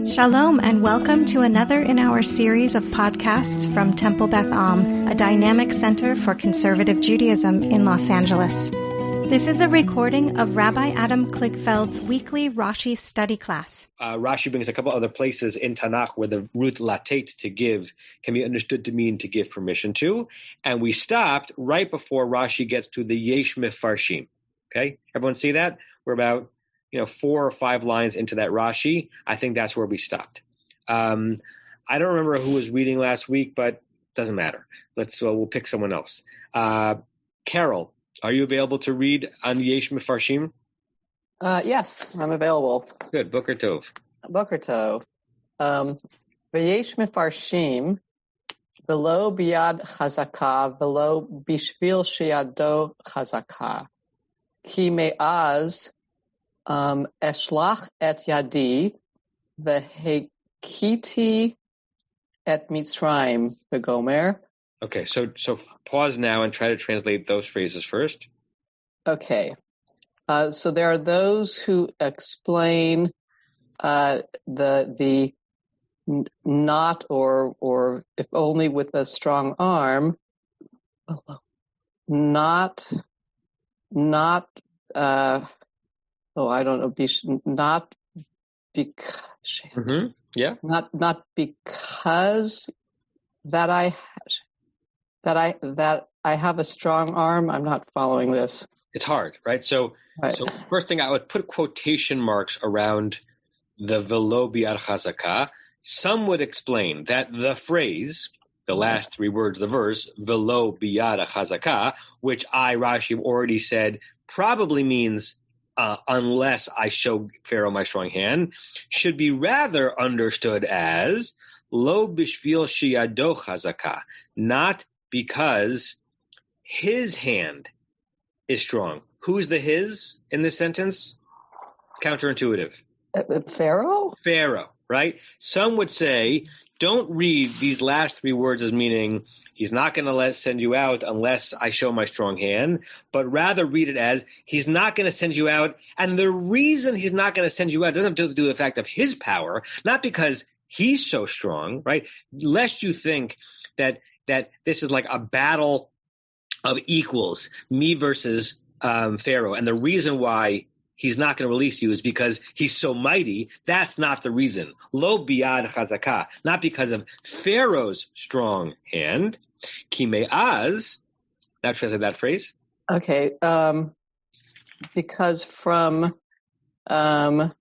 Shalom and welcome to another in our series of podcasts from Temple Beth Am, a dynamic center for conservative Judaism in Los Angeles. This is a recording of Rabbi Adam Kligfeld's weekly Rashi study class. Rashi brings a couple other places in Tanakh where the root latet, to give, can be understood to mean to give permission to. And we stopped right before Rashi gets to the yesh mefarshim. Okay? Everyone see that? We're about 4 or 5 lines into that Rashi. I think that's where we stopped. I don't remember who was reading last week, but doesn't matter. We'll pick someone else. Carol, are you available to read on Yesh Mefarshim? Yes, I'm available. Good. Boker Tov. Boker Tov. V'yesh Mefarshim, v'lo biyad chazaka, v'lo bishvil sheyado chazaka. Ki me'az eshlach et yadi, v'hekiti et Mitzrayim, v'gomer. Okay, so pause now and try to translate those phrases first. Okay. So there are those who explain the not or if only with a strong arm, not I don't know, not because not because that I have a strong arm. I'm not following this. It's hard, right? So first thing, I would put quotation marks around the velo biad chazaka. Some would explain that the phrase, the last 3 words of the verse, velo biad chazaka, which Rashi already said probably means unless I show Pharaoh my strong hand, should be rather understood as lo bishvil sheyado chazaka, not because his hand is strong. Who's the his in this sentence? Counterintuitive. Pharaoh? Pharaoh, right? Some would say, don't read these last 3 words as meaning he's not going to send you out unless I show my strong hand, but rather read it as he's not going to send you out. And the reason he's not going to send you out doesn't have to do with the fact of his power, not because he's so strong, right? Lest you think that this is like a battle of equals, me versus Pharaoh. And the reason why he's not going to release you is because he's so mighty. That's not the reason. Lo biad chazaka, not because of Pharaoh's strong hand. Ki me'az, now translate that phrase. Okay, because from, or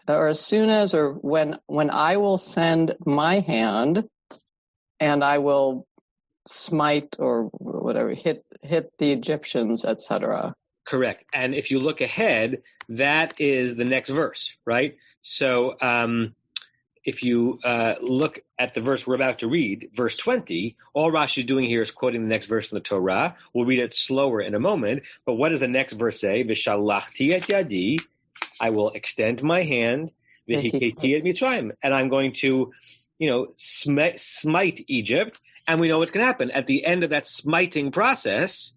as soon as, or when I will send my hand and I will smite or whatever, hit the Egyptians, etc. Correct. And if you look ahead, that is the next verse, right? So if you look at the verse we're about to read, verse 20, all Rashi is doing here is quoting the next verse in the Torah. We'll read it slower in a moment. But what does the next verse say? V'shalachti et yadi, I will extend my hand, v'hiketi et Mitzrayim, and I'm going to, smite Egypt. And we know what's going to happen. At the end of that smiting process,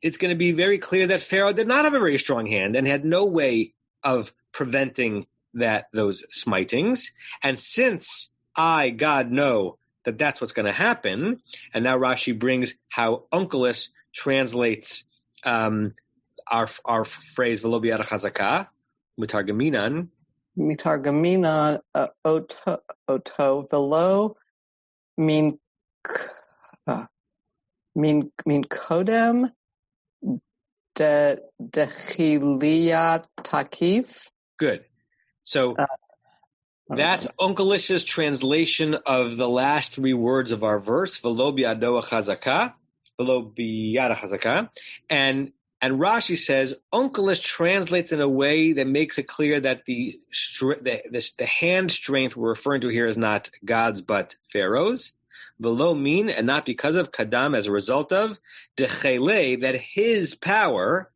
it's going to be very clear that Pharaoh did not have a very strong hand and had no way of preventing those smitings. And since I, God, know that that's what's going to happen, and now Rashi brings how Onkelos translates our phrase velo biad chazaka, mitargaminan oto velo mean kodem de chiliyat takif. Good. So that's Onkelos' translation of the last 3 words of our verse, velo biado chazaka, velo biad chazaka, and Rashi says Onkelos translates in a way that makes it clear that the hand strength we're referring to here is not God's but Pharaoh's. Velo mean, and not because of, kadam, as a result of, dechele, that his power,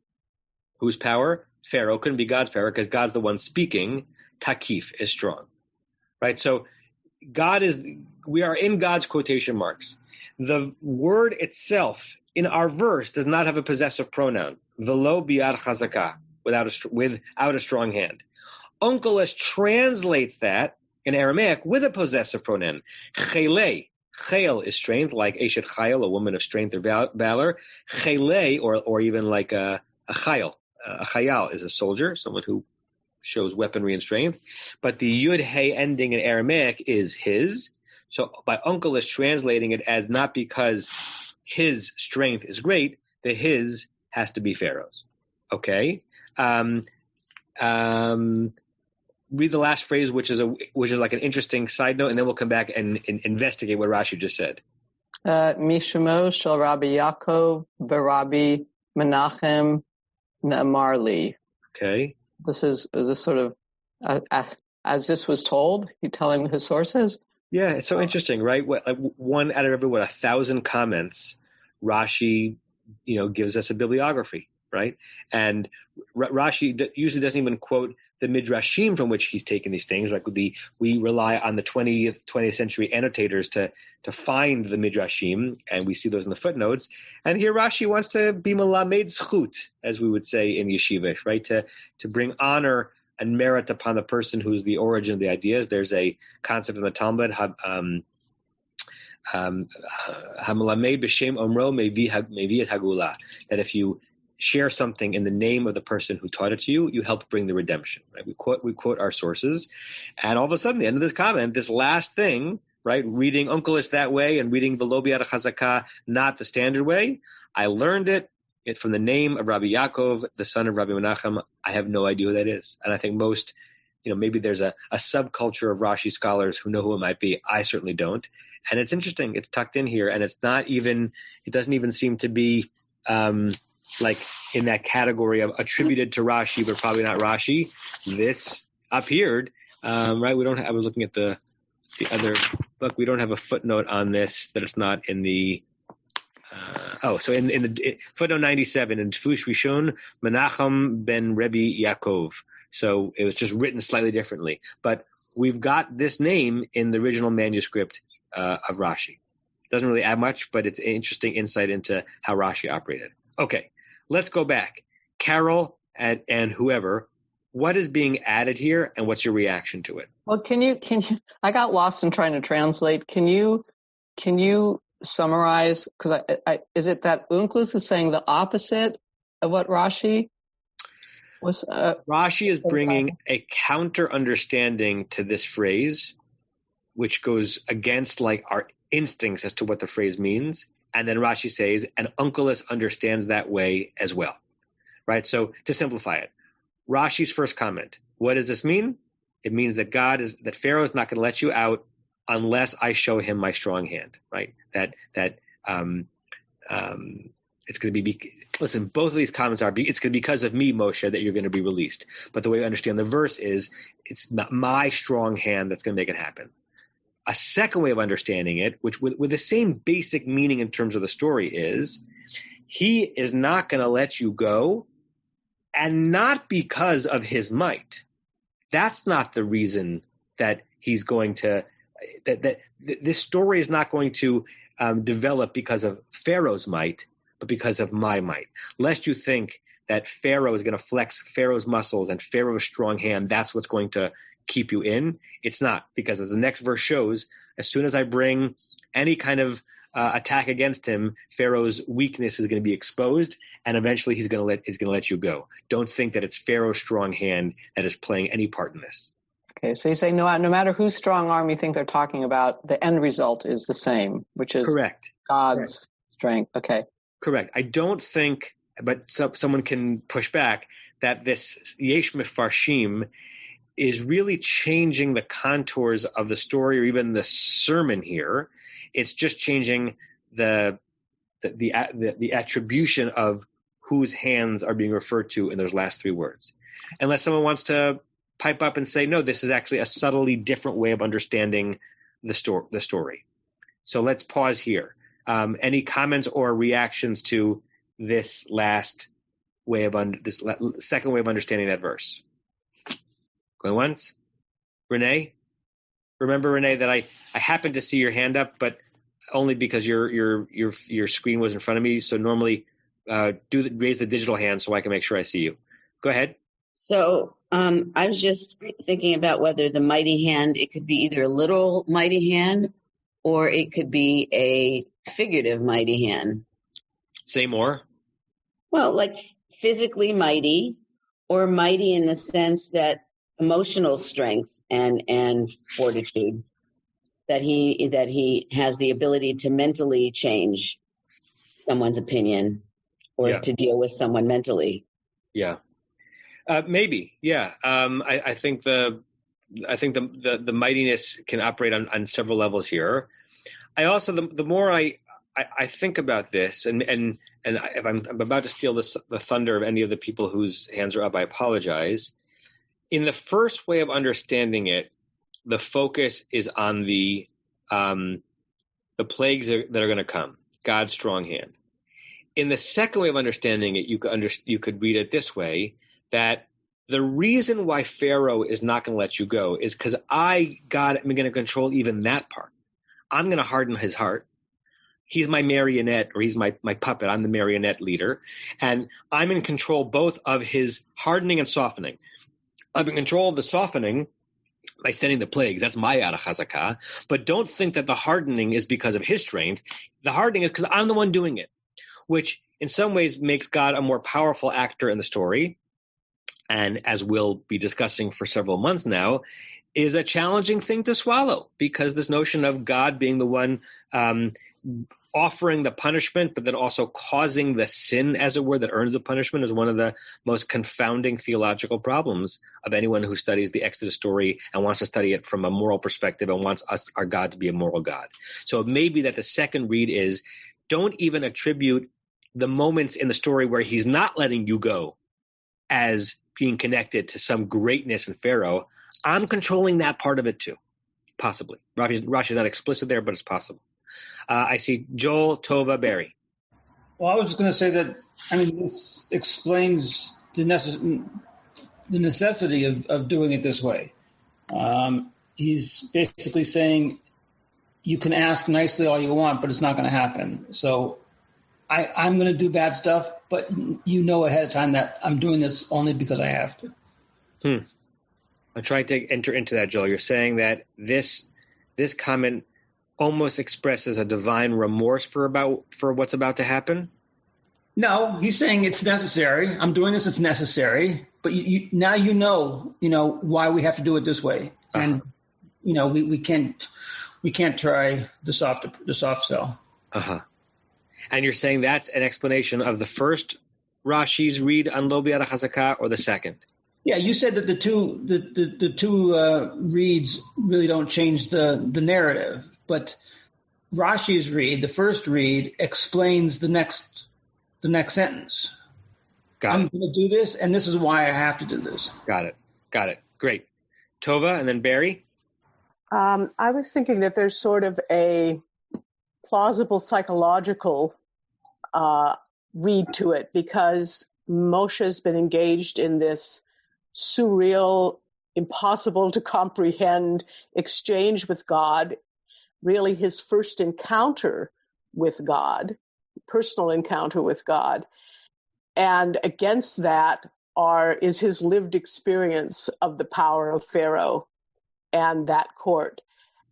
whose power? Pharaoh, couldn't be God's power because God's the one speaking, takif, is strong. Right? So we are in God's quotation marks. The word itself in our verse does not have a possessive pronoun. Velo biad chazaka, without a strong hand. Onkelos translates that in Aramaic with a possessive pronoun. Chele. Chayil is strength, like Eshet Chayil, a woman of strength or valor. Chele, or even like a Chayil. A Chayal is a soldier, someone who shows weaponry and strength. But the Yud Hey ending in Aramaic is his. So by Onkelos translating it as not because his strength is great, the his has to be Pharaoh's. Okay? Read the last phrase, which is like an interesting side note, and then we'll come back and investigate what Rashi just said. Mishemo shel Rabbi Yaakov b'Rabbi Menachem ne'amar li. Okay. Is this sort of as this was told? He telling his sources. Yeah, it's so interesting, right? One out of every 1,000 comments, Rashi, gives us a bibliography, right? And Rashi usually doesn't even quote the midrashim from which he's taken these things. Like we rely on the 20th century annotators to find the midrashim, and we see those in the footnotes. And here Rashi wants to be malamed zchut, as we would say in yeshivish, right? To bring honor and merit upon the person who's the origin of the ideas. There's a concept in the Talmud, hamalamed b'shem omro mevi et hagula, that if you share something in the name of the person who taught it to you, you help bring the redemption. Right? We quote our sources, and all of a sudden, the end of this comment, this last thing, right? Reading Onkelos that way and reading V'lo b'yad chazakah not the standard way. I learned it from the name of Rabbi Yaakov, the son of Rabbi Menachem. I have no idea who that is, and I think most, maybe there's a subculture of Rashi scholars who know who it might be. I certainly don't, and it's interesting. It's tucked in here, and it doesn't even seem to be like in that category of attributed to Rashi, but probably not Rashi. This appeared, right? I was looking at the other book. We don't have a footnote on this, that it's not in the, so in the footnote 97, in Tfush Rishon, Menachem ben Rebbe Yaakov. So it was just written slightly differently. But we've got this name in the original manuscript of Rashi. Doesn't really add much, but it's an interesting insight into how Rashi operated. Okay, let's go back. Carol and whoever, what is being added here, and what's your reaction to it? Well, can you? I got lost in trying to translate. Can you summarize? Because is it that Onkelos is saying the opposite of what Rashi was? Rashi is bringing a counter understanding to this phrase, which goes against like our instincts as to what the phrase means. And then Rashi says, and Onkelos understands that way as well, right? So to simplify it, Rashi's first comment, what does this mean? It means that that Pharaoh is not going to let you out unless I show him my strong hand, right? That it's going to be, listen, both of these comments it's going to be because of me, Moshe, that you're going to be released. But the way I understand the verse is, it's not my strong hand that's going to make it happen. A second way of understanding it, which with the same basic meaning in terms of the story, is he is not going to let you go, and not because of his might. That's not the reason that he's going to, that this story is not going to develop because of Pharaoh's might, but because of my might. Lest you think that Pharaoh is going to flex Pharaoh's muscles and Pharaoh's strong hand, that's what's going to keep you in. It's not, because as the next verse shows, as soon as I bring any kind of attack against him, Pharaoh's weakness is going to be exposed, and eventually he's going to let you go. Don't think that it's Pharaoh's strong hand that is playing any part in this. Okay, so you say no matter whose strong arm you think they're talking about, the end result is the same, which is correct. God's strength. Okay, correct. I don't think, but someone can push back, that this Yesh Mefarshim is really changing the contours of the story or even the sermon here. It's just changing the attribution of whose hands are being referred to in those last three words. Unless someone wants to pipe up and say, no, this is actually a subtly different way of understanding the story. So let's pause here. Any comments or reactions to this last way of this second way of understanding that verse? Going once? Renee? Remember, Renee, that I happened to see your hand up, but only because your screen was in front of me. So normally raise the digital hand so I can make sure I see you. Go ahead. So I was just thinking about whether the mighty hand, it could be either a literal mighty hand or it could be a figurative mighty hand. Say more. Well, like physically mighty, or mighty in the sense that emotional strength and fortitude, that he has the ability to mentally change someone's opinion or to deal with someone mentally. Yeah. Maybe, yeah. I think the mightiness can operate on several levels here. I also, the more I think about this, and if I'm about to steal the thunder of any of the people whose hands are up, I apologize. In the first way of understanding it, the focus is on the plagues that are going to come, God's strong hand. In the second way of understanding it, you could read it this way, that the reason why Pharaoh is not going to let you go is because God, am going to control even that part. I'm going to harden his heart. He's my marionette, or he's my puppet. I'm the marionette leader. And I'm in control both of his hardening and softening. I'm in control of the softening by sending the plagues. That's my yada chazakah. But don't think that the hardening is because of his strength. The hardening is because I'm the one doing it, which in some ways makes God a more powerful actor in the story. And as we'll be discussing for several months now, is a challenging thing to swallow, because this notion of God being the one offering the punishment, but then also causing the sin, as it were, that earns the punishment, is one of the most confounding theological problems of anyone who studies the Exodus story and wants to study it from a moral perspective and wants our God to be a moral God. So it may be that the second read is, don't even attribute the moments in the story where he's not letting you go as being connected to some greatness in Pharaoh. I'm controlling that part of it too, possibly. Rashi's not explicit there, but it's possible. I see Joel, Tova, Barry. Well, I was just going to say that, this explains the necessity of doing it this way. He's basically saying you can ask nicely all you want, but it's not going to happen. So I'm going to do bad stuff, but you know ahead of time that I'm doing this only because I have to. I'm trying to enter into that, Joel. You're saying that this comment almost expresses a divine remorse for what's about to happen? No, he's saying it's necessary. I'm doing this; it's necessary. But now you know why we have to do it this way, and we can't try the soft sell. And you're saying that's an explanation of the first Rashi's read on Lo B'yada Chazakah, or the second? Yeah, you said that the two reads really don't change the narrative, but Rashi's read, the first read, explains the next sentence. I'm going to do this, and this is why I have to do this. Got it. Great. Tova, and then Barry? I was thinking that there's sort of a plausible psychological read to it, because Moshe's been engaged in this surreal, impossible to comprehend exchange with God, really his first encounter with God, personal encounter with God. And against that is his lived experience of the power of Pharaoh and that court.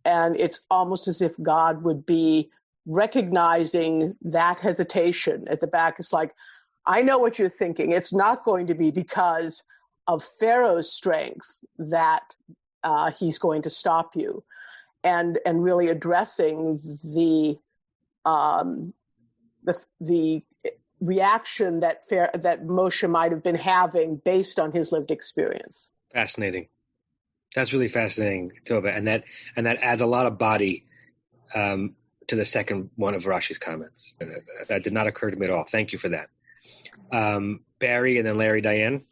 And it's almost as if God would be recognizing that hesitation at the back. It's like, I know what you're thinking. It's not going to be because of Pharaoh's strength that he's going to stop you, and really addressing the reaction that Moshe might have been having based on his lived experience. Fascinating. That's really fascinating, Tova, and that adds a lot of body to the second one of Rashi's comments. That did not occur to me at all. Thank you for that. Barry, and then Larry, Diane.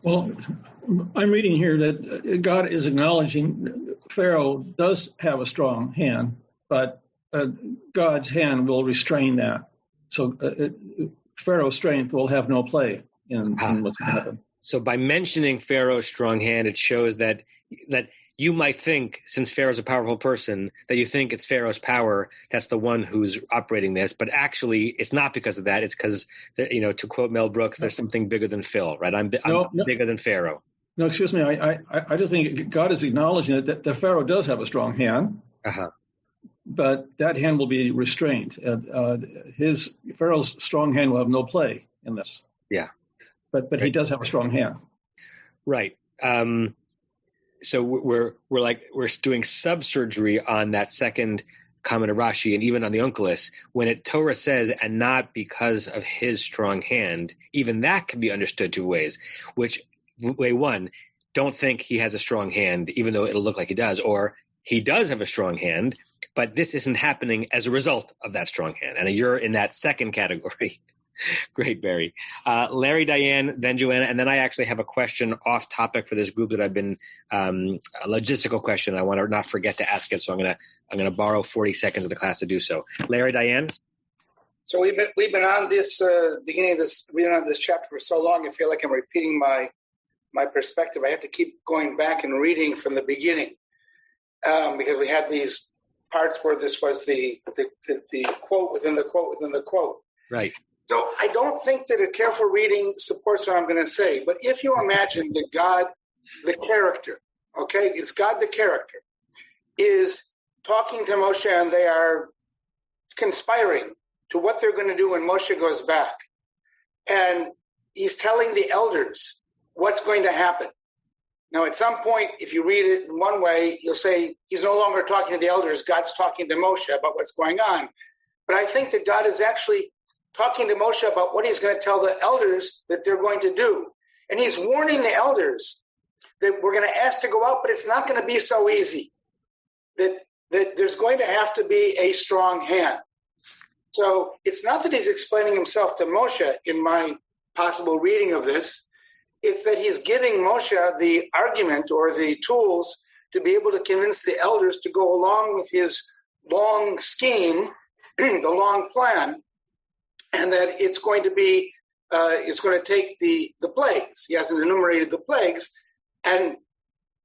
Well, I'm reading here that God is acknowledging Pharaoh does have a strong hand, but God's hand will restrain that. So Pharaoh's strength will have no play in what's going to happen. So by mentioning Pharaoh's strong hand, it shows that you might think, since Pharaoh's a powerful person, that you think it's Pharaoh's power that's the one who's operating this, but actually it's not because of that. It's because, to quote Mel Brooks, there's something bigger than Phil, right? I'm bigger than Pharaoh. No, excuse me. I just think God is acknowledging that the Pharaoh does have a strong hand, but that hand will be restrained. Pharaoh's strong hand will have no play in this. Yeah, but he does have a strong hand. Right. So we're doing sub-surgery on that second comment of Rashi, and even on the Onkelos, when Torah says, and not because of his strong hand, even that can be understood two ways. Which, way one, don't think he has a strong hand, even though it'll look like he does, or he does have a strong hand, but this isn't happening as a result of that strong hand. And you're in that second category. Great, Barry. Larry, Diane, then Joanna, and then I actually have a question off topic for this group that I've been a logistical question. I want to not forget to ask it, so I'm gonna borrow 40 seconds of the class to do so. Larry, Diane. So we've been on this beginning of this, reading on this chapter for so long. I feel like I'm repeating my perspective. I have to keep going back and reading from the beginning because we had these parts where this was the quote within the quote within the quote. Right. So I don't think that a careful reading supports what I'm going to say. But if you imagine that God, the character, okay, it's God the character, is talking to Moshe and they are conspiring to what they're going to do when Moshe goes back. And he's telling the elders what's going to happen. Now, at some point, if you read it in one way, you'll say he's no longer talking to the elders. God's talking to Moshe about what's going on. But I think that God is actually talking to Moshe about what he's going to tell the elders that they're going to do. And he's warning the elders that we're going to ask to go out, but it's not going to be so easy, that there's going to have to be a strong hand. So it's not that he's explaining himself to Moshe in my possible reading of this. It's that he's giving Moshe the argument or the tools to be able to convince the elders to go along with his long scheme, the long plan, and that it's going to be, it's going to take the plagues. He hasn't enumerated the plagues, and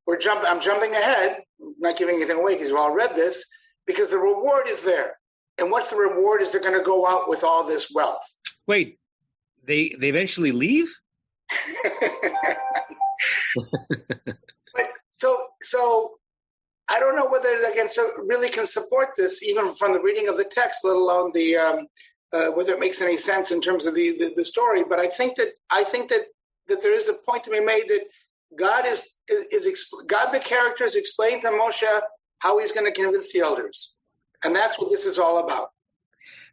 I'm jumping ahead, not giving anything away because you all read this, because the reward is there. And what's the reward is they're going to go out with all this wealth. Wait, they eventually leave? But so I don't know whether they really can support this, even from the reading of the text, let alone the whether it makes any sense in terms of the story. But I think that there is a point to be made that God God the character is explaining to Moshe how he's going to convince the elders, and that's what this is all about.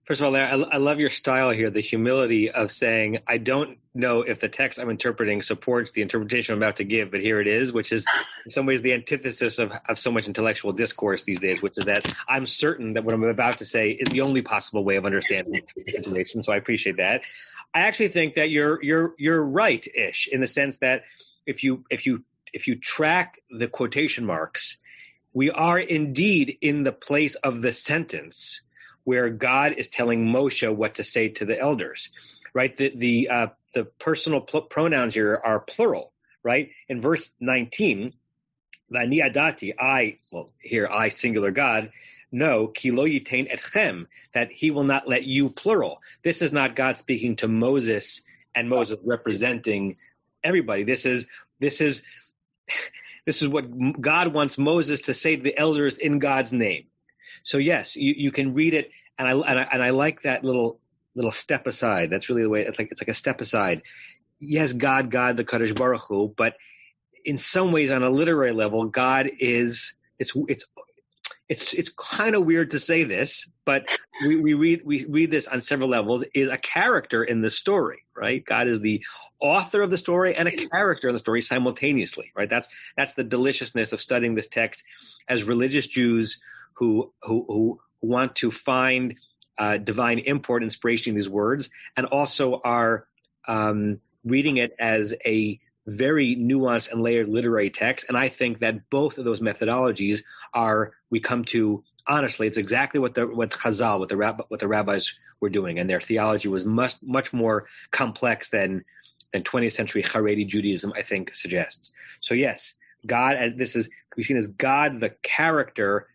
First of all, Larry, I love your style here, the humility of saying, I don't know if the text I'm interpreting supports the interpretation I'm about to give, but here it is, which is in some ways the antithesis of so much intellectual discourse these days, which is that I'm certain that what I'm about to say is the only possible way of understanding the situation. So I appreciate that. I actually think that you're right-ish in the sense that if you track the quotation marks, we are indeed in the place of the sentence where God is telling Moshe what to say to the elders, right? The personal pronouns here are plural, right? In verse 19, V'ani adati, I singular God, know, ki lo yitain etchem, that he will not let you, plural. This is not God speaking to Moses and Moses representing everybody. This is what God wants Moses to say to the elders in God's name. So yes, you can read it, and I like that little step aside. That's really the way it's like a step aside. Yes, God, the Kadosh Baruch Hu, but in some ways, on a literary level, God is it's kind of weird to say this, but we read this on several levels, is a character in the story, right? God is the author of the story and a character in the story simultaneously, right? That's the deliciousness of studying this text as religious Jews who want to find divine import, inspiration in these words, and also are reading it as a very nuanced and layered literary text. And I think that both of those methodologies we come to, honestly, it's exactly what Chazal, what the rabbis were doing, and their theology was much more complex than 20th century Haredi Judaism, I think, suggests. So yes, God, this is we've seen as God the character,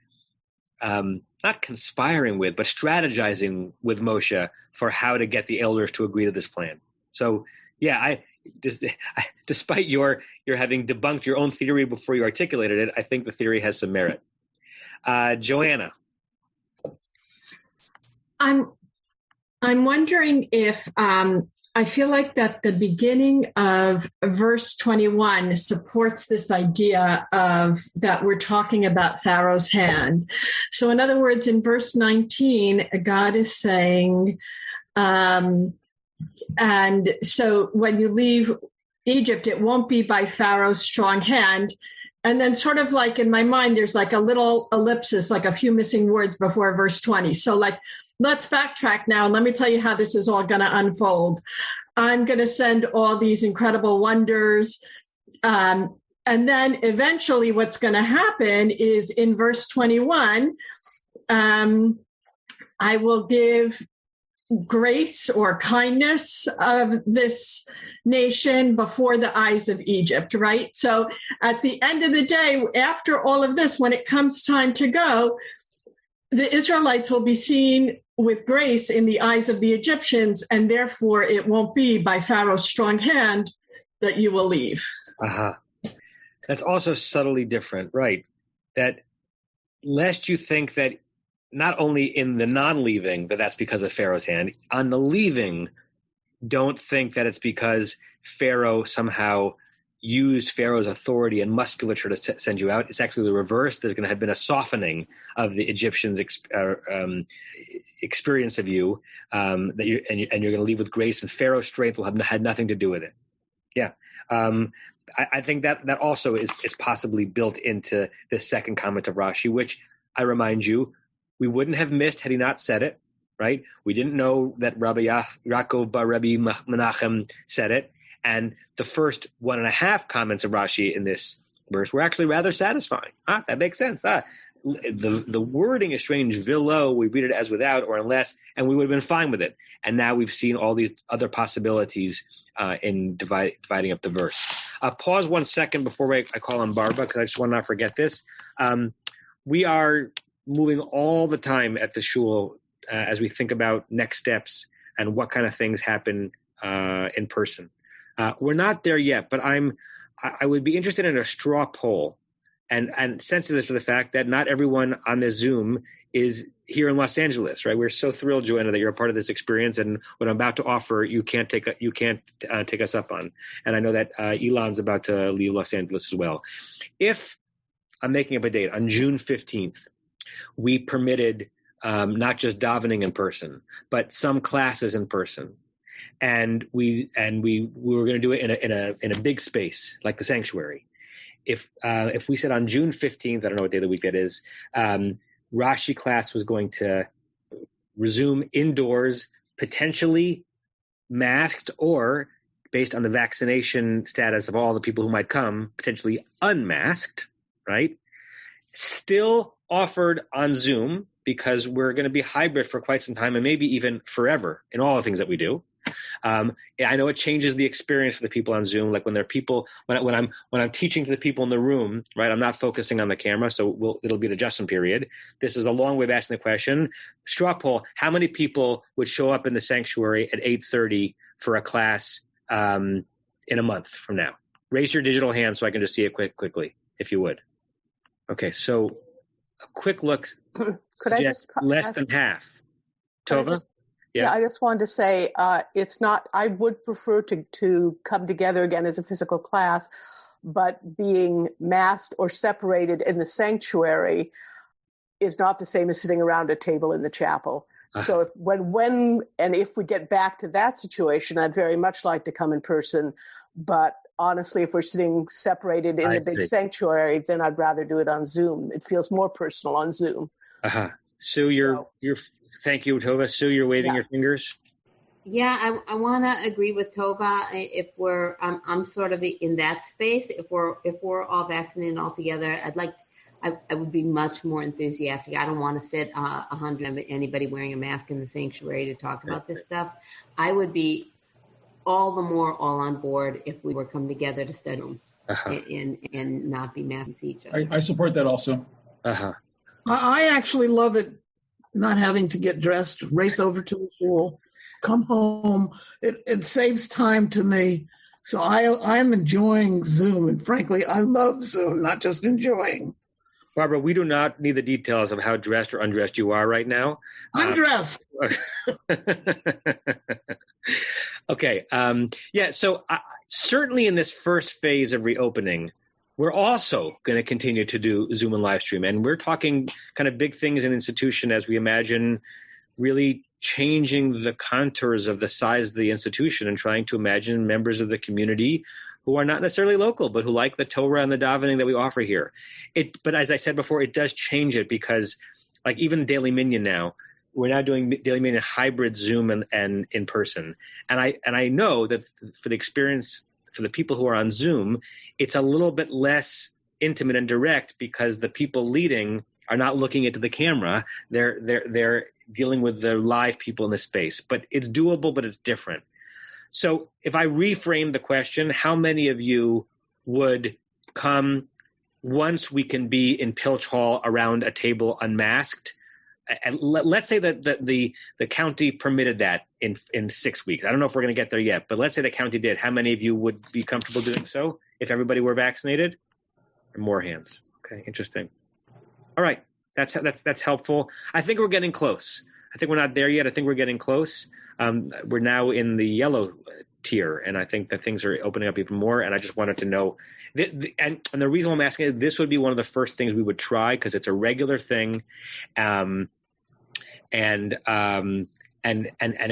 not conspiring with, but strategizing with Moshe for how to get the elders to agree to this plan. So yeah, despite your having debunked your own theory before you articulated it, I think the theory has some merit. Joanna. I'm wondering if I feel like that the beginning of verse 21 supports this idea of that we're talking about Pharaoh's hand. So in other words, in verse 19, God is saying, and so when you leave Egypt, it won't be by Pharaoh's strong hand. And then sort of like in my mind, there's like a little ellipsis, like a few missing words before verse 20. So like, let's backtrack now. And let me tell you how this is all going to unfold. I'm going to send all these incredible wonders. And then eventually what's going to happen is in verse 21, I will give grace or kindness of this nation before the eyes of Egypt, right? So at the end of the day, after all of this, when it comes time to go, the Israelites will be seen with grace in the eyes of the Egyptians, and therefore it won't be by Pharaoh's strong hand that you will leave. That's also subtly different, right? That lest you think that not only in the non-leaving, that that's because of Pharaoh's hand, on the leaving, don't think that it's because Pharaoh somehow used Pharaoh's authority and musculature to send you out. It's actually the reverse. There's going to have been a softening of the Egyptians' experience of you, and you're going to leave with grace, and Pharaoh's strength will have had nothing to do with it. Yeah. I think that also is possibly built into the second comment of Rashi, which I remind you, we wouldn't have missed had he not said it, right? We didn't know that Rabbi Yaakov bar Rabbi Menachem said it. And the first 1.5 comments of Rashi in this verse were actually rather satisfying. That makes sense. The wording is strange. Vilo, we read it as without or unless, and we would have been fine with it. And now we've seen all these other possibilities in dividing up the verse. Pause 1 second before I call on Barbara, because I just want to not forget this. We are moving all the time at the shul as we think about next steps and what kind of things happen in person. We're not there yet, but I would be interested in a straw poll and sensitive to the fact that not everyone on this Zoom is here in Los Angeles, right? We're so thrilled, Joanna, that you're a part of this experience, and what I'm about to offer, you can't take us up on. And I know that Elon's about to leave Los Angeles as well. If I'm making up a date on June 15th, we permitted not just davening in person, but some classes in person. And we were going to do it in a big space like the sanctuary. If we said on June 15th, I don't know what day of the week that is, Rashi class was going to resume indoors, potentially masked, or based on the vaccination status of all the people who might come, potentially unmasked, right? Still offered on Zoom, because we're going to be hybrid for quite some time and maybe even forever in all the things that we do. I know it changes the experience for the people on Zoom. Like when there are people, when I'm teaching to the people in the room, right? I'm not focusing on the camera, so it'll be an adjustment period. This is a long way of asking the question. Straw poll: how many people would show up in the sanctuary at 8:30 for a class in a month from now? Raise your digital hand so I can just see it quickly, if you would. Okay, so a quick look. Could I just less than half? Tova? Yeah, I just wanted to say it's not. I would prefer to come together again as a physical class, but being masked or separated in the sanctuary is not the same as sitting around a table in the chapel. So if if we get back to that situation, I'd very much like to come in person. But honestly, if we're sitting separated in the big sanctuary, then I'd rather do it on Zoom. It feels more personal on Zoom. So you're thank you, Tova. Sue, you're waving your fingers. Yeah, I want to agree with Tova. If we're, I'm sort of in that space. If we're all vaccinated all together, I would be much more enthusiastic. I don't want to sit 100 anybody wearing a mask in the sanctuary to talk about this stuff. I would be all the more all on board if we were come together to study and not be masked each other. I support that also. I actually love it. Not having to get dressed, race over to the shul, come home. It saves time to me. So I'm enjoying Zoom, and frankly, I love Zoom, not just enjoying. Barbara, we do not need the details of how dressed or undressed you are right now. I'm dressed. Okay. So certainly in this first phase of reopening, we're also going to continue to do Zoom and live stream. And we're talking kind of big things in institution as we imagine really changing the contours of the size of the institution and trying to imagine members of the community who are not necessarily local, but who like the Torah and the davening that we offer here. But as I said before, it does change it because like even Daily Minyan now, we're now doing Daily Minyan hybrid Zoom and in person. And I know that for the experience, for the people who are on Zoom, it's a little bit less intimate and direct because the people leading are not looking into the camera. They're dealing with the live people in the space. But it's doable, but it's different. So if I reframe the question, how many of you would come once we can be in Pilch Hall around a table unmasked? And let's say that the county permitted that in 6 weeks. I don't know if we're going to get there yet, but let's say the county did. How many of you would be comfortable doing so if everybody were vaccinated? Or more hands. Okay, interesting. All right, that's helpful. I think we're getting close. I think we're not there yet. I think we're getting close. We're now in the yellow tier, and I think that things are opening up even more. And I just wanted to know, and the reason why I'm asking is this would be one of the first things we would try because it's a regular thing, and it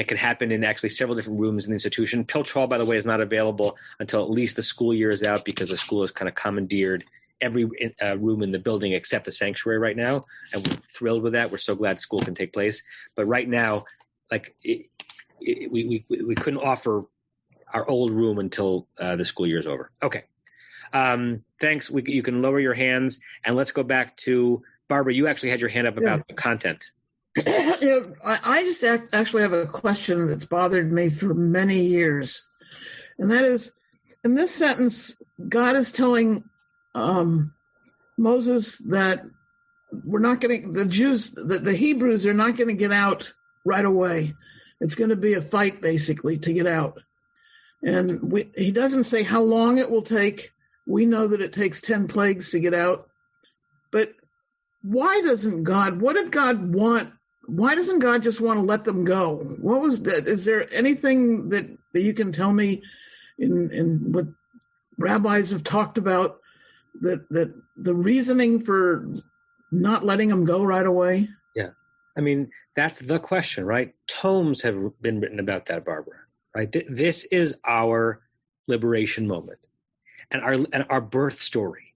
can happen in actually several different rooms in the institution. Pilch Hall, by the way, is not available until at least the school year is out because the school has kind of commandeered every room in the building except the sanctuary right now, and we're thrilled with that. We're so glad school can take place. But right now, like we couldn't offer our old room until the school year is over. Okay. Thanks. You can lower your hands, and let's go back to Barbara. You actually had your hand up about the content. I just actually have a question that's bothered me for many years, and that is, in this sentence, God is telling Moses that we're not going to, the Jews, the Hebrews are not going to get out right away. It's going to be a fight, basically, to get out. And he doesn't say how long it will take. We know that it takes 10 plagues to get out. But why doesn't God, what did God want? Why doesn't God just want to let them go? What was that? Is there anything that you can tell me in what rabbis have talked about that the reasoning for not letting them go right away? Yeah. I mean, that's the question, right? Tomes have been written about that, Barbara, right? This is our liberation moment and our birth story,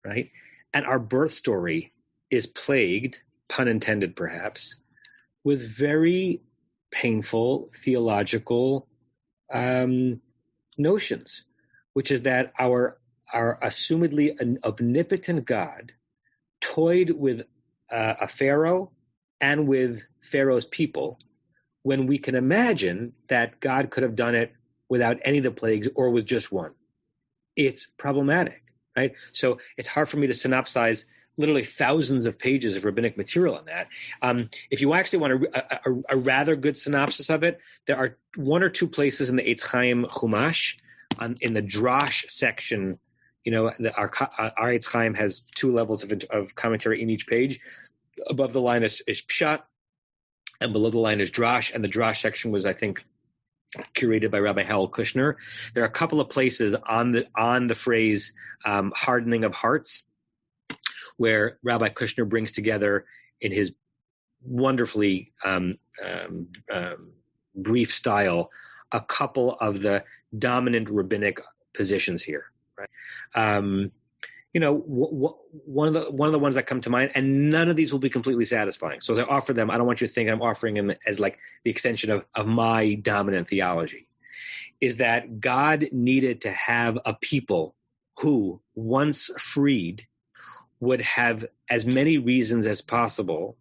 right? And our birth story is plagued, pun intended perhaps, with very painful theological notions, which is that our assumedly omnipotent God toyed with a Pharaoh and with Pharaoh's people when we can imagine that God could have done it without any of the plagues or with just one. It's problematic, right? So it's hard for me to synopsize literally thousands of pages of rabbinic material on that. If you actually want a rather good synopsis of it, there are one or two places in the Eitz Chaim Chumash, in the Drash section. You know, our Eitz Chaim has two levels of commentary in each page. Above the line is Pshat, and below the line is Drash, and the Drash section was, I think, curated by Rabbi Harold Kushner. There are a couple of places on the phrase hardening of hearts, where Rabbi Kushner brings together in his wonderfully brief style a couple of the dominant rabbinic positions here. Right? One of the ones that come to mind, and none of these will be completely satisfying. So as I offer them, I don't want you to think I'm offering them as like the extension of my dominant theology, is that God needed to have a people who, once freed, would have as many reasons as possible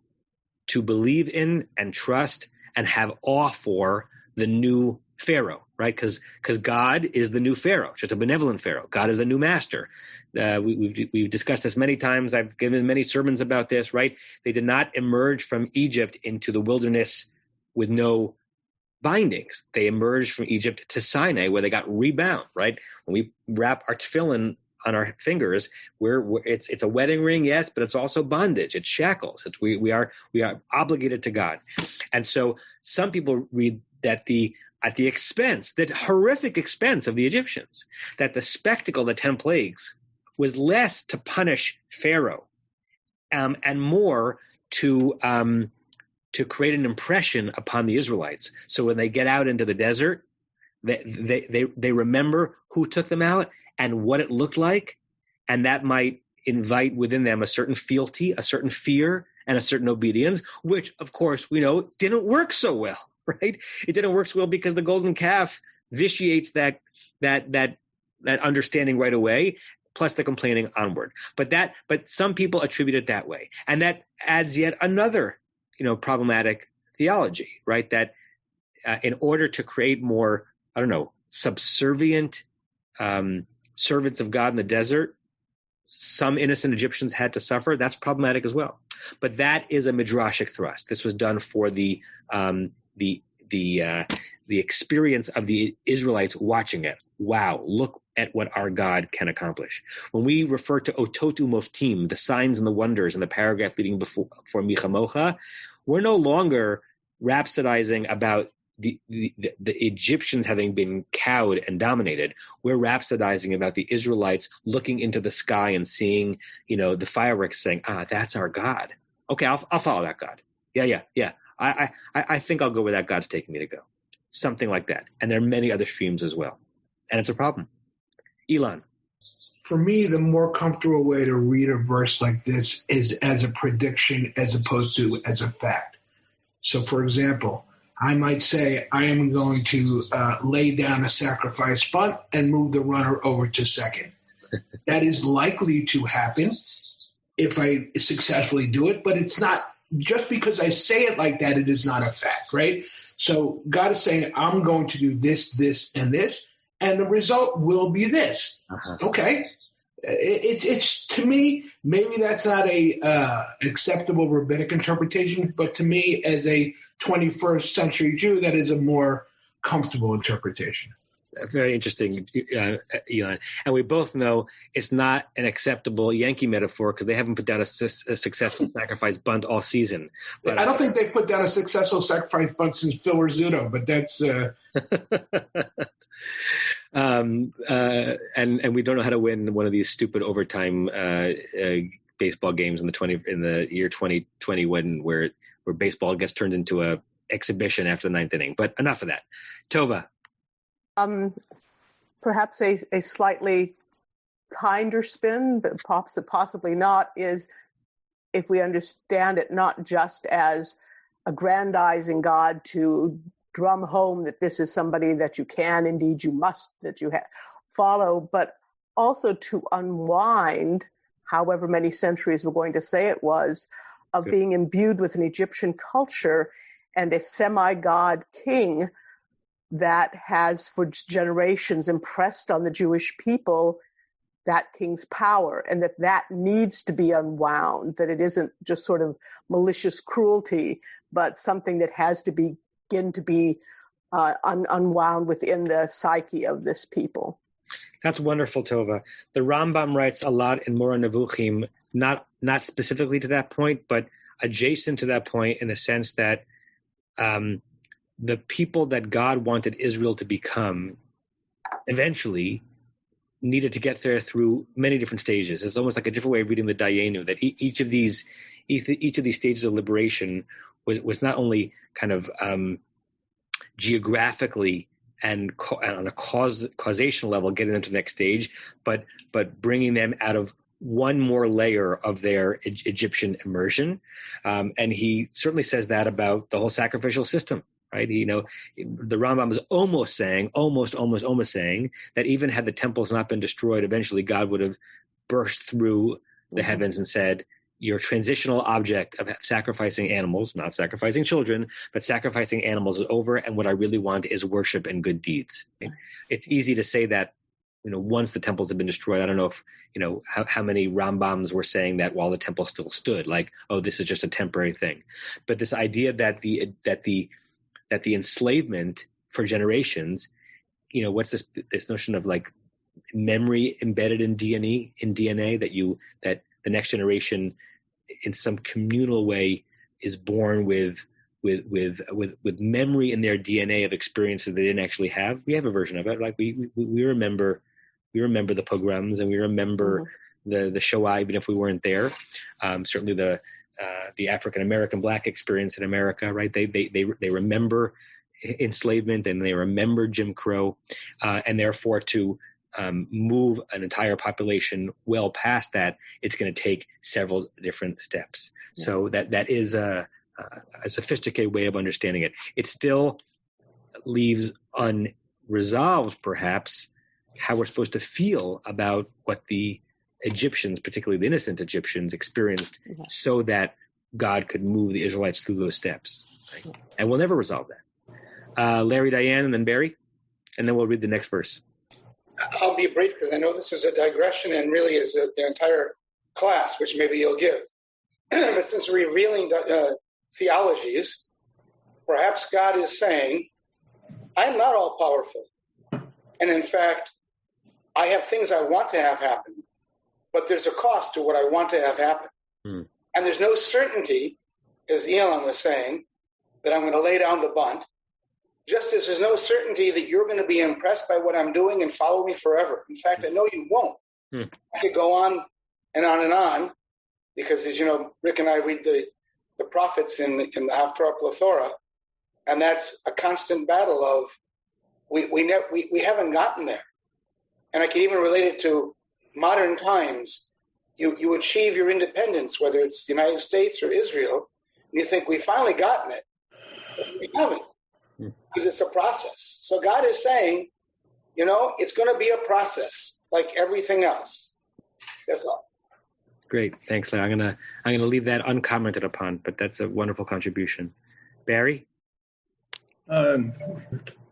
to believe in and trust and have awe for the new Pharaoh, right? Because God is the new Pharaoh, just a benevolent Pharaoh. God is a new master. We've discussed this many times. I've given many sermons about this, right? They did not emerge from Egypt into the wilderness with no bindings. They emerged from Egypt to Sinai, where they got rebound, right? When we wrap our tefillin on our fingers, it's a wedding ring, yes, but it's also bondage. It's shackles. We are obligated to God. And so some people read that at the expense, the horrific expense of the Egyptians, that the spectacle, the 10 plagues, was less to punish Pharaoh and more to create an impression upon the Israelites. So when they get out into the desert, they remember who took them out and what it looked like, and that might invite within them a certain fealty, a certain fear, and a certain obedience, which, of course, we know didn't work so well, right? It didn't work so well because the golden calf vitiates that understanding right away, plus the complaining onward. But some people attribute it that way, and that adds yet another, problematic theology, right? That in order to create more, subservient servants of God in the desert, some innocent Egyptians had to suffer. That's problematic as well. But that is a midrashic thrust. This was done for the experience of the Israelites watching it. Wow, look at what our God can accomplish. When we refer to ototu moftim, the signs and the wonders in the paragraph leading before Michamocha, we're no longer rhapsodizing about the Egyptians having been cowed and dominated. We're rhapsodizing about the Israelites looking into the sky and seeing, the fireworks, saying, that's our God. Okay, I'll follow that God. Yeah. I think I'll go where that God's taking me to go. Something like that. And there are many other streams as well. And it's a problem. Elon. For me, the more comfortable way to read a verse like this is as a prediction as opposed to as a fact. So, for example, I might say I am going to lay down a sacrifice bunt and move the runner over to second. That is likely to happen if I successfully do it, but it's not. Just because I say it like that, it is not a fact, right? So God is saying, I'm going to do this, this, and this, and the result will be this. Okay. It's to me, maybe that's not a acceptable rabbinic interpretation, but to me, as a 21st century Jew, that is a more comfortable interpretation. Very interesting, Elon. And we both know it's not an acceptable Yankee metaphor because they haven't put down a successful sacrifice bunt all season. But I don't think they put down a successful sacrifice bunt since Phil Rizzuto, but that's... and we don't know how to win one of these stupid overtime baseball games in the year 2020 where baseball gets turned into a exhibition after the ninth inning. But enough of that. Tova. Perhaps a slightly kinder spin, but possibly not, is if we understand it not just as aggrandizing God to drum home that this is somebody that you can, indeed you must, that you follow, but also to unwind, however many centuries we're going to say it was, of being imbued with an Egyptian culture and a semi-god king that has for generations impressed on the Jewish people that king's power, and that needs to be unwound, that it isn't just sort of malicious cruelty, but something that has to begin to be unwound within the psyche of this people. That's wonderful, Tova. The Rambam writes a lot in Moreh Nevuchim, not specifically to that point, but adjacent to that point in the sense that the people that God wanted Israel to become eventually needed to get there through many different stages. It's almost like a different way of reading the Dayenu, that each of these stages of liberation was not only kind of geographically and on a causation level getting them to the next stage, but bringing them out of one more layer of their Egyptian immersion. And he certainly says that about the whole sacrificial system. Right, the Rambam is almost saying that even had the temples not been destroyed, eventually God would have burst through the heavens and said, your transitional object of sacrificing animals, not sacrificing children, but sacrificing animals is over, and what I really want is worship and good deeds. Right? It's easy to say that, once the temples have been destroyed. I don't know if, how many Rambams were saying that while the temple still stood, like, oh, this is just a temporary thing. But this idea that the that the enslavement for generations, what's this notion of like memory embedded in DNA that the next generation in some communal way is born with memory in their DNA of experiences they didn't actually have. We have a version of it. Like we remember the pogroms, and we remember the Shoah, even if we weren't there. Certainly the African American Black experience in America, right? They remember enslavement, and they remember Jim Crow, and therefore to move an entire population well past that, it's going to take several different steps. Yeah. So that is a sophisticated way of understanding it. It still leaves unresolved, perhaps, how we're supposed to feel about what the Egyptians, particularly the innocent Egyptians, experienced, so that God could move the Israelites through those steps. Right? Yeah. And we'll never resolve that. Larry, Diane, and then Barry, and then we'll read the next verse. I'll be brief because I know this is a digression and really is the entire class, which maybe you'll give. But since we're revealing theologies, perhaps God is saying, I'm not all powerful. And in fact, I have things I want to have happen, but there's a cost to what I want to have happen. And there's no certainty, as Elon was saying, that I'm going to lay down the bunt, just as there's no certainty that you're going to be impressed by what I'm doing and follow me forever. In fact, I know you won't. I could go on and on, because as you know, Rick and I read the prophets in the Haftarah Plethora, and that's a constant battle of we haven't gotten there. And I can even relate it to modern times. You achieve your independence, whether it's the United States or Israel, and you think we've finally gotten it. But we haven't, because it's a process. So God is saying, it's going to be a process like everything else. That's all. Great, thanks, Larry. I'm gonna leave that uncommented upon, but that's a wonderful contribution. Barry?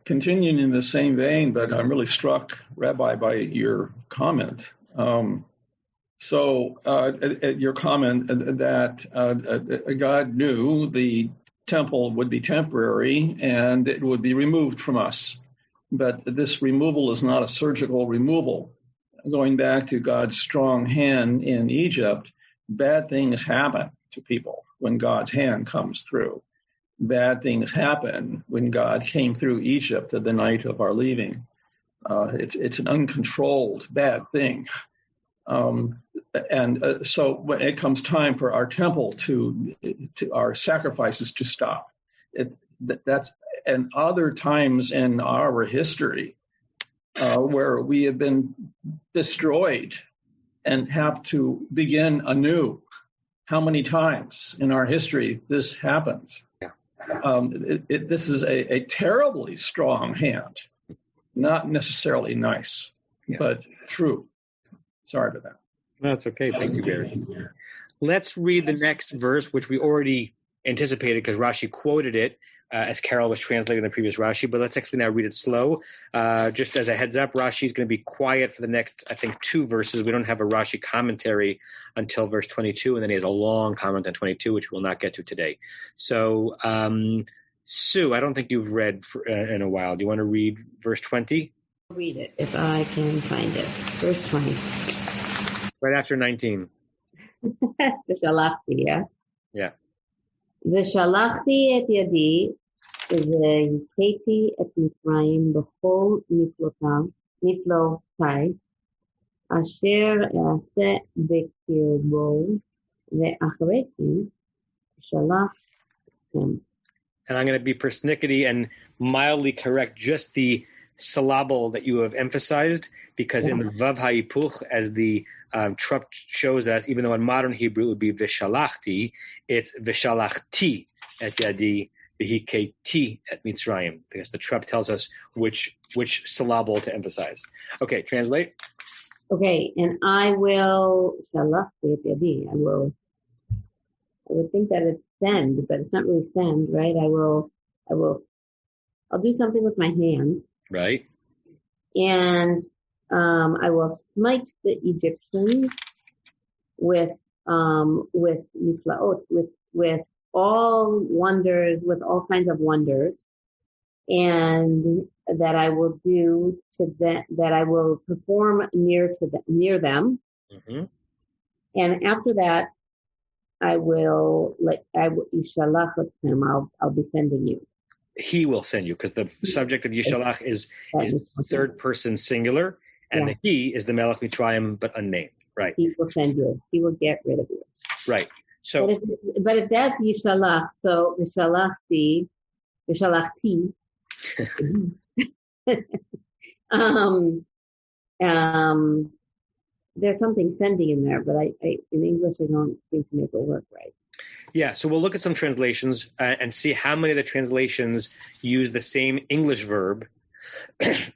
Continuing in the same vein, but I'm really struck, Rabbi, by your comment. Your comment that God knew the temple would be temporary and it would be removed from us. But this removal is not a surgical removal. Going back to God's strong hand in Egypt, bad things happen to people when God's hand comes through. Bad things happen when God came through Egypt the night of our leaving. It's an uncontrolled bad thing. So when it comes time for our temple to our sacrifices to stop, that's and other times in our history where we have been destroyed and have to begin anew. How many times in our history this happens? Yeah. This is a terribly strong hand, not necessarily nice, but true. Sorry for that. That's okay. Thank you, Barry. Let's read the next verse, which we already anticipated because Rashi quoted it as Carol was translating the previous Rashi, but let's actually now read it slow. Just as a heads up, Rashi is going to be quiet for the next, I think, 2 verses. We don't have a Rashi commentary until verse 22, and then he has a long comment on 22, which we'll not get to today. So, Sue, I don't think you've read in a while. Do you want to read verse 20? I'll read it if I can find it. Verse 20. Right after 19. Vishalachti, yeah? Yeah. Vishalachti et yadi והכיתי את מצרים בכל נפלאותיי אשר אעשה בקרבו ואחרי כן שלחתם. And I'm going to be persnickety and mildly correct just the syllable that you have emphasized, because in the Vav Ha'ipuch, as the Trupp shows us, even though in modern Hebrew it would be Vishalachti, it's Vishalachti et yadi v'hiketi et Mitzrayim, because the Trupp tells us which syllable to emphasize. Okay, translate. Okay, and I will Shalachti et yadi. I would think that it's send, but it's not really send, right? I'll do something with my hand. Right. And I will smite the Egyptians with niflaot, with all wonders, with all kinds of wonders. and that I will do to them, that I will perform near them. Mm-hmm. And after that, Yishalach him. I'll be sending you. He will send you, because the subject of Yishalach is third person singular, and the he is the Melech Mitzrayim, but unnamed. Right. He will send you. He will get rid of you. Right. So, but if that's Yishalach, so Yishalachti, there's something sending in there, but I in English I don't seem to make it work right. Yeah, so we'll look at some translations and see how many of the translations use the same English verb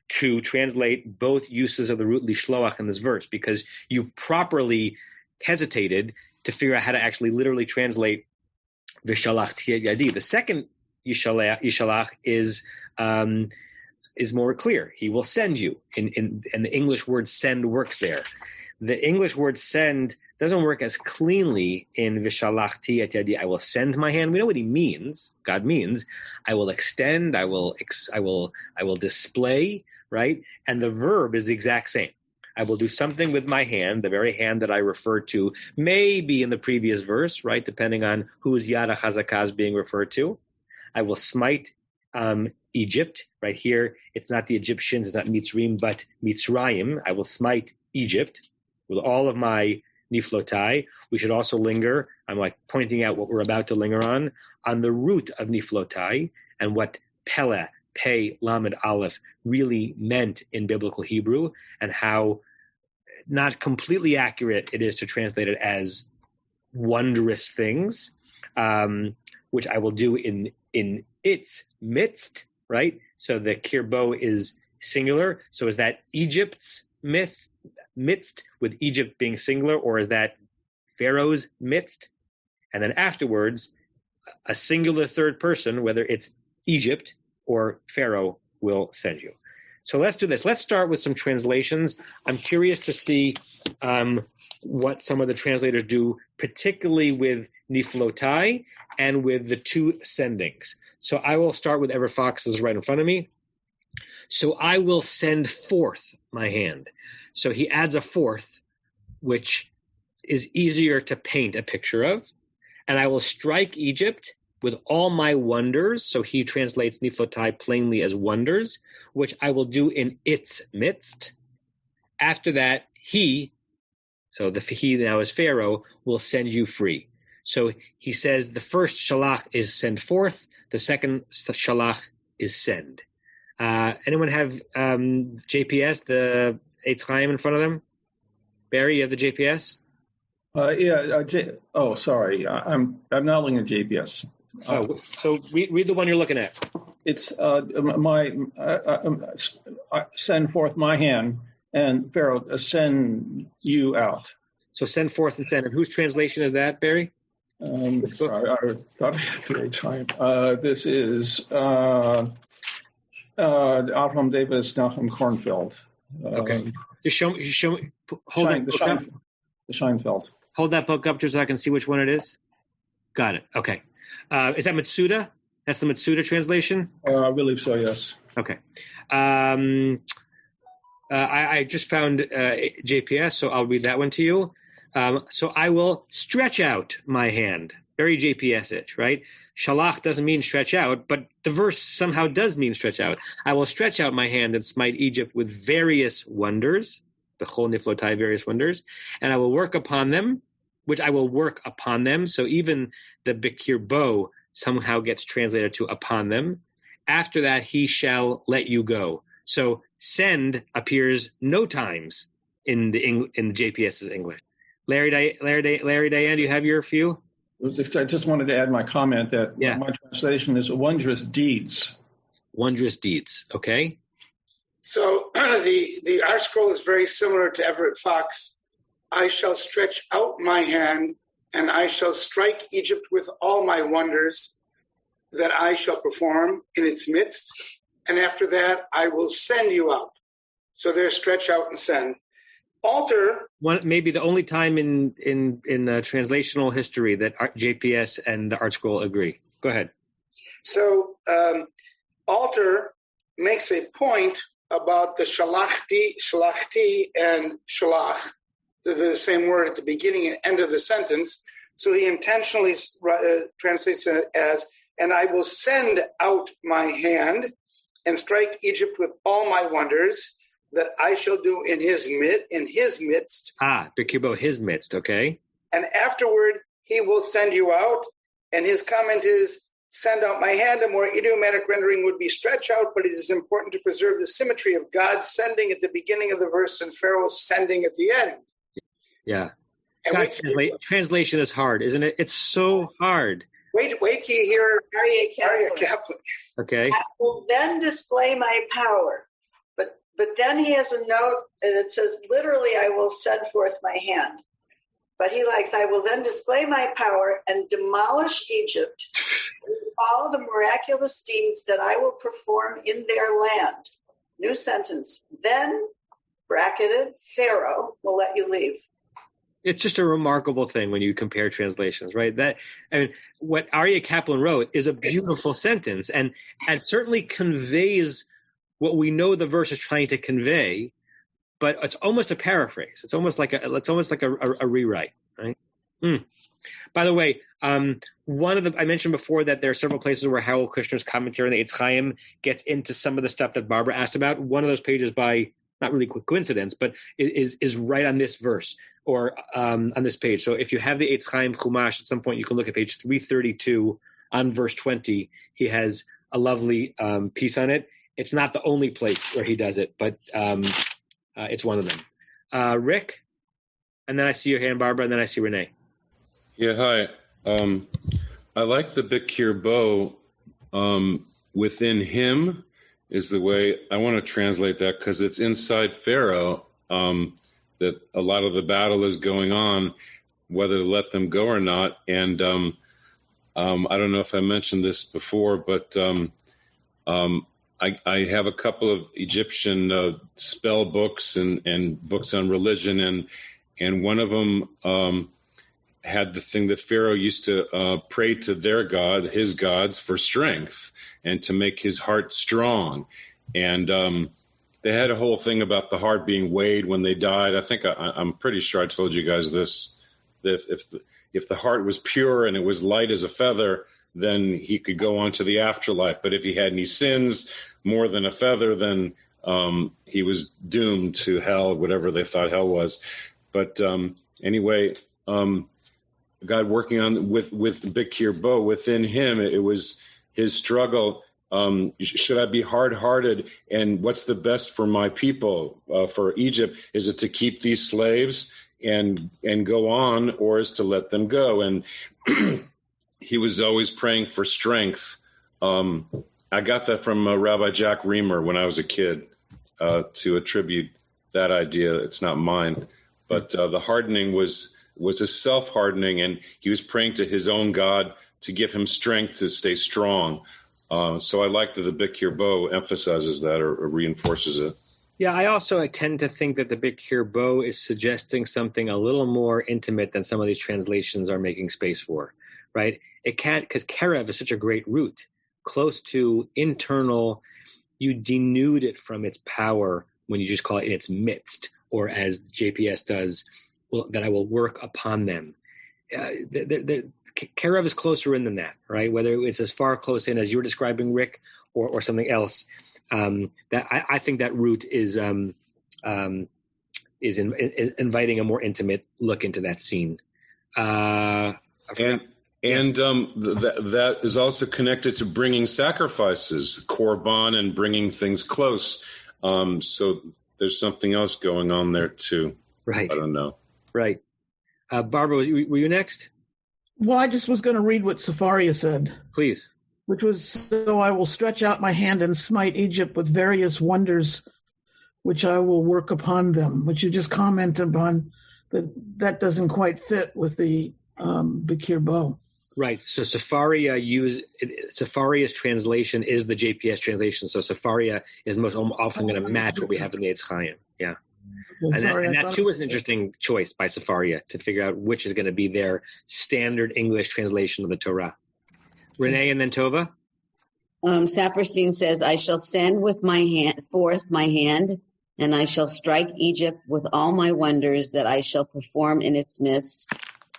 to translate both uses of the root lishloach in this verse, because you properly hesitated to figure out how to actually literally translate v'shalachti yadi. The second yishalach is more clear. He will send you, and the English word send works there. The English word send doesn't work as cleanly in Vishalachti et yadi. I will send my hand. We know what he means. God means I will extend. I will display. Right, and the verb is the exact same. I will do something with my hand, the very hand that I referred to, maybe in the previous verse, right, depending on whose Yad HaChazakah is being referred to. I will smite Egypt. Right here, it's not the Egyptians, it's not Mitzrayim, but Mitzrayim. I will smite Egypt with all of my niflotai. We should also linger. I'm like pointing out what we're about to linger on the root of niflotai and what Pele, Pei, Lamed, Aleph really meant in biblical Hebrew, and how not completely accurate it is to translate it as wondrous things, which I will do in its midst, right? So the kirbo is singular. So is that Egypt's midst, with Egypt being singular, or is that Pharaoh's midst? And then afterwards, a singular third person, whether it's Egypt or Pharaoh, will send you. So let's do this. Let's start with some translations. I'm curious to see what some of the translators do, particularly with niflotai and with the two sendings. So I will start with Ever Fox, is right in front of me. So I will send forth my hand. So he adds a fourth, which is easier to paint a picture of. And I will strike Egypt with all my wonders. So he translates niflotai plainly as wonders, which I will do in its midst. After that, he now is Pharaoh, will send you free. So he says the first shalach is send forth. The second shalach is send. Anyone have JPS, the Eitz Chaim in front of them? Barry, you have the JPS? Sorry. I'm not looking at JPS. So read the one you're looking at. It's send forth my hand, and Pharaoh, send you out. So send forth and send. And whose translation is that, Barry? Sorry, I got it time. This is Avram Davis Nachum Kornfeld. Okay. Just show me. The Scheinfeld. Hold that book up just so I can see which one it is. Got it. Okay. Is that Matsuda? That's the Matsuda translation? I believe so, yes. Okay. I just found JPS, so I'll read that one to you. So I will stretch out my hand. Very JPS-ish, right? Shalach doesn't mean stretch out, but the verse somehow does mean stretch out. I will stretch out my hand and smite Egypt with various wonders, the chol niflotai, various wonders, and I will work upon them, which I will work upon them. So even the Bikirbo somehow gets translated to upon them. After that, he shall let you go. So send appears no times in the JPS's English. Larry Diane, do you have your few? I just wanted to add my comment that my translation is wondrous deeds. Wondrous deeds, okay. So the R scroll is very similar to Everett Fox. I shall stretch out my hand, and I shall strike Egypt with all my wonders that I shall perform in its midst. And after that, I will send you out. So there's stretch out and send. Alter. Maybe the only time in translational history that JPS and the Art Scroll agree. Go ahead. So Alter makes a point about the shalachti, and shalach. They're the same word at the beginning and end of the sentence. So he intentionally translates it as, and I will send out my hand and strike Egypt with all my wonders that I shall do in his midst. Bikirbo, his midst, okay. And afterward, he will send you out. And his comment is, send out my hand. A more idiomatic rendering would be stretch out, but it is important to preserve the symmetry of God sending at the beginning of the verse and Pharaoh sending at the end. Yeah. God, translation is hard, isn't it? It's so hard. Wait till you hear Aryeh Kaplan. Okay. I will then display my power. But then he has a note that says, literally, I will send forth my hand. But he likes, I will then display my power and demolish Egypt with all the miraculous deeds that I will perform in their land. New sentence. Then, bracketed, Pharaoh will let you leave. It's just a remarkable thing when you compare translations, right? What Aryeh Kaplan wrote is a beautiful sentence, and certainly conveys what we know the verse is trying to convey, but it's almost a paraphrase. It's almost like a rewrite, right? By the way, I mentioned before that there are several places where Harold Kushner's commentary on the Eitz Chaim gets into some of the stuff that Barbara asked about. One of those pages, by not really coincidence, but is right on this verse or on this page. So if you have the Eitz Chaim Chumash, at some point you can look at page 332 on verse 20. He has a lovely piece on it. It's not the only place where he does it, but it's one of them. Rick, and then I see your hand, Barbara, and then I see Renee. Yeah, hi. I like the Bikirbo. Within him is the way I want to translate that, because it's inside Pharaoh that a lot of the battle is going on, whether to let them go or not. And I don't know if I mentioned this before, but I have a couple of Egyptian spell books and books on religion, and one of them had the thing that Pharaoh used to pray to their god, his gods, for strength and to make his heart strong. And they had a whole thing about the heart being weighed when they died. I think I'm pretty sure I told you guys this, that if the heart was pure and it was light as a feather, then he could go on to the afterlife. But if he had any sins more than a feather, then he was doomed to hell, whatever they thought hell was. But anyway, God working on with Bikirbo, within him, it was his struggle. Should I be hard-hearted? And what's the best for my people, for Egypt? Is it to keep these slaves and go on, or is to let them go? And he was always praying for strength. I got that from Rabbi Jack Reamer when I was a kid, to attribute that idea. It's not mine, but the hardening was a self-hardening, and he was praying to his own God to give him strength to stay strong. So I like that the Bikirbo emphasizes that or reinforces it. Yeah, I also tend to think that the Bikirbo is suggesting something a little more intimate than some of these translations are making space for, right? It can't, because Kerev is such a great root, close to internal. You denude it from its power when you just call it in its midst, or as JPS does, that I will work upon them. Kerev is closer in than that, right? Whether it's as far close in as you were describing, Rick, or something else. That I think that root is inviting a more intimate look into that scene. That is also connected to bringing sacrifices, korban, and bringing things close. So there's something else going on there too. Right. I don't know. Right. Barbara, were you next? Well, I just was going to read what Safaria said. Please. Which was, so I will stretch out my hand and smite Egypt with various wonders, which I will work upon them, which you just commented upon, that doesn't quite fit with the Bikirbo. Right. So Safaria's translation is the JPS translation. So Safaria is most often going to match what we have in the Eitz Chaim. Yeah. And that too was an interesting choice by Safaria to figure out which is going to be their standard English translation of the Torah. Renee and then Tova? Saperstein says, I shall send forth my hand, and I shall strike Egypt with all my wonders that I shall perform in its midst,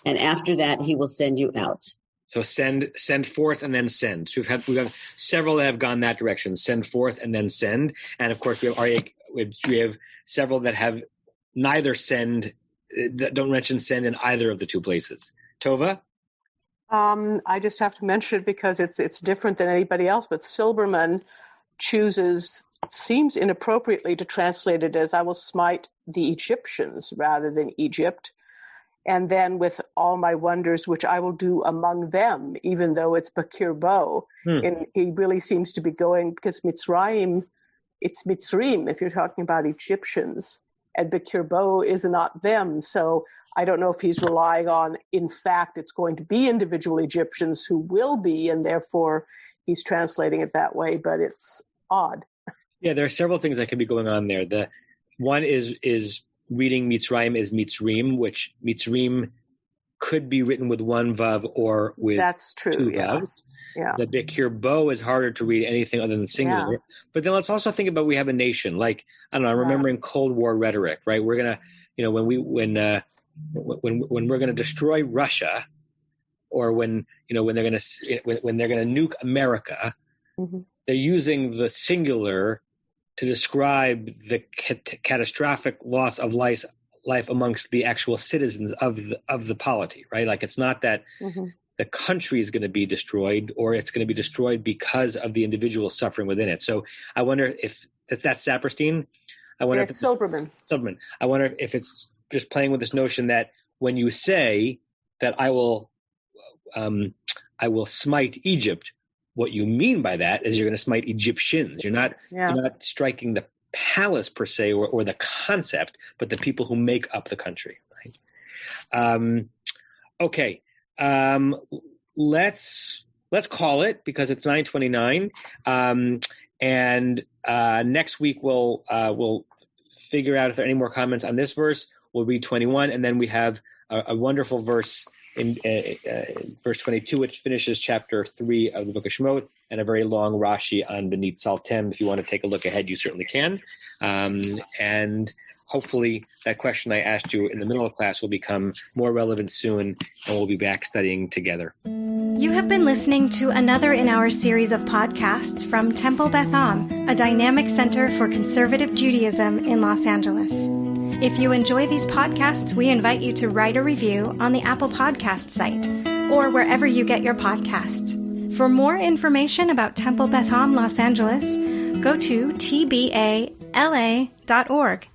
and after that he will send you out. So send forth and then send. So we've got several that have gone that direction. Send forth and then send. And of course we have several that have neither send, that don't mention send in either of the two places. Tova? I just have to mention it because it's different than anybody else, but Silberman seems inappropriately to translate it as I will smite the Egyptians rather than Egypt. And then with all my wonders, which I will do among them, even though it's Bakir Bo. And he really seems to be going, because Mitzrayim, it's Mitzrim if you're talking about Egyptians, and Bakir Bo is not them. So I don't know if he's relying on, in fact, it's going to be individual Egyptians who will be, and therefore he's translating it that way, but it's odd. Yeah, there are several things that could be going on there. The one is reading Mitzrayim as Mitzrim, which Mitzrim could be written with one vav or with That's true, two vav. Yeah. The Bakir Bo is harder to read anything other than singular. Yeah. But then let's also think about we have a nation. Like, I don't know, I'm remembering Cold War rhetoric, right? We're gonna, when we're gonna destroy Russia, or when they're gonna nuke America, they're using the singular to describe the catastrophic loss of life amongst the actual citizens of the polity, right? Like, it's not that the country is going to be destroyed, or it's going to be destroyed because of the individual suffering within it. So I wonder if that's Saperstein. I wonder if it's Silberman. I wonder if it's just playing with this notion that when you say that I will smite Egypt, what you mean by that is you're going to smite Egyptians. You're not striking the palace per se, or the concept, but the people who make up the country. Right? Okay. Let's call it, because it's 9:29. And next week we'll figure out if there are any more comments on this verse. We'll read 21, and then we have a wonderful verse in verse 22, which finishes chapter 3 of the book of Shemot, and a very long Rashi on Benit Saltem. If you want to take a look ahead, you certainly can. And hopefully that question I asked you in the middle of class will become more relevant soon, and we'll be back studying together. You have been listening to another in our series of podcasts from Temple Beth Am, a dynamic center for conservative Judaism in Los Angeles. If you enjoy these podcasts, we invite you to write a review on the Apple Podcast site or wherever you get your podcasts. For more information about Temple Beth Am Los Angeles, go to tbala.org.